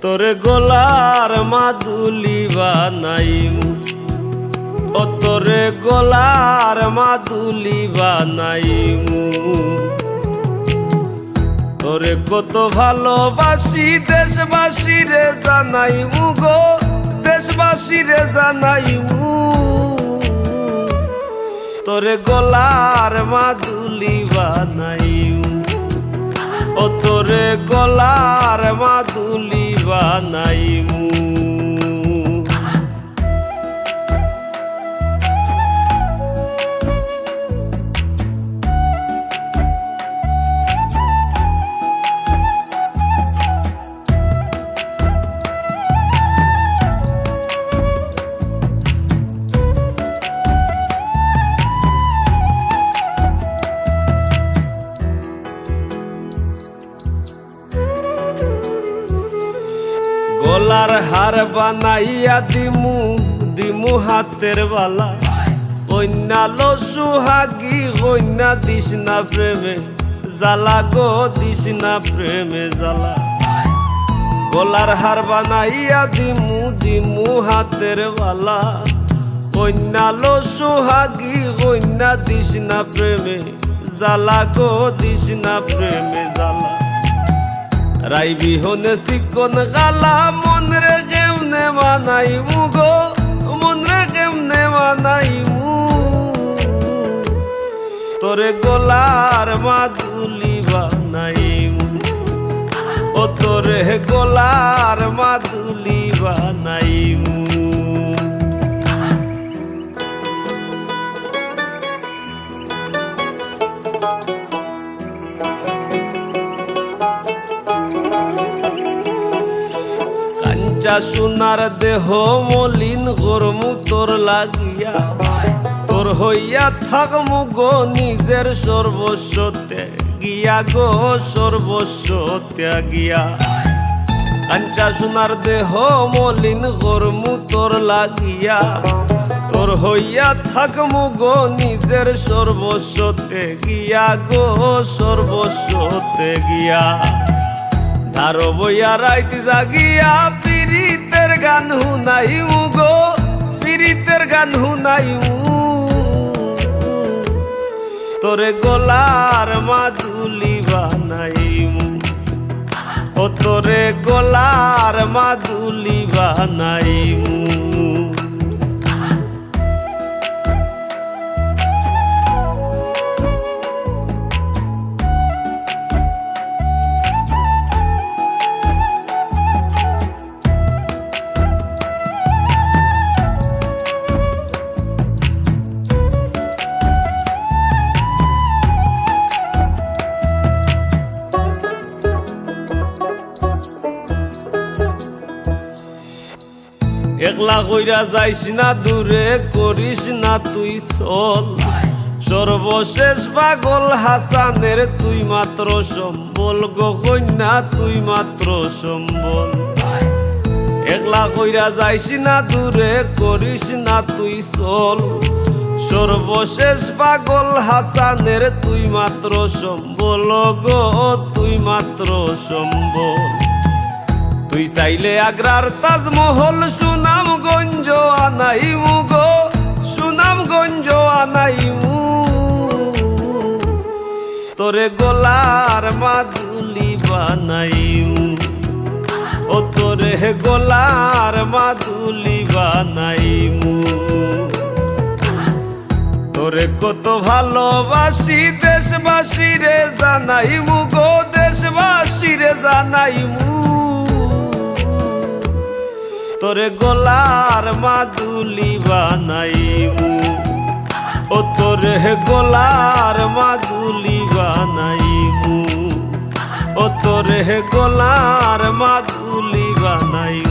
তোরে গোলার মাদুলি বানাইমু, ও তোরে গোলার মাদুলি বানাইমু। তোরে কত ভালোবাসি দেশবাসী রে জানাইমু গো, দেশবাসী রে জানাইমু। তোরে গোলার মাদুলি বানাইমু, ও তোরে গোলার মাদুলি বানাইমু। গলার হার বানাইয়া দিমু, দিমু হাতের বালা। কন্যা লো সুহাগী কন্যা দিস না প্রেমে জ্বালা গো, দিস না প্রেমে জ্বালা। গলার হার বানাইয়া দিমু, দিমু হাতের বালা। কন্যা লো সুহাগী কন্যা দিস না প্রেমে জ্বালা গো, দিস না প্রেমে জ্বালা। রাই বিহনে চিকন গালা মন রে কেমনে মানাইমু গো, মন রে কেমনে মানাইমু। তোরে গোলার মাদুলি বানাইমু, ও তোরে গোলার মাদুলি বানাইমু। কাঞ্চা সোনার দেহ মলিন গরমু তোর লাগিয়া, তোর হইয়া থাকমু গো নিজের সর্বস্ব ত্যাগিয়া গো, সর্বস্ব ত্যাগিয়া। কাঞ্চা সোনার দেহ মলিন গরমু তোর লাগিয়া, তোর হইয়া থাকমু গো নিজের সর্বস্ব ত্যাগিয়া গো, সর্বস্ব ত্যাগিয়া। ধারো বইয়া রাইতে জাগিয়া পীড়িতের গান হুনাইমু গো, পীড়িতের গান হুনাইমু। তোরে গোলার মাদুলি বানাইমু, ও তোরে গোলার মাদুলি বানাইমু। একলা কইরা যাইস না দূরে করিস না তুই চল, সর্বশেষ পাগল হাসানের তুই মাত্র সম্বল গো কন্যা, তুই মাত্র সম্বল। একলা কইরা যাইস না দূরে করিস না তুই চল, সর্বশেষ পাগল হাসানের তুই মাত্র সম্বল গো, তুই মাত্র সম্বল। তুই চাইলে আগ্রার তাজমহল সুনামগঞ্জ আনাইমু গো, সুনামগঞ্জ আনাইমু। তোরে গোলার মাদুলি বানাইমু, ও তোরে গোলার মাদুলি বানাইমু। তোরে কত ভালোবাসি দেশবাসী রে জানাইমু গো, দেশবাসী রে জানাইমু। তোরে গোলার মাদুলি বানাইমু, ও তোরে গোলার মাদুলি বানাইমু, ও তোরে গোলার মাদুলি বানাইমু।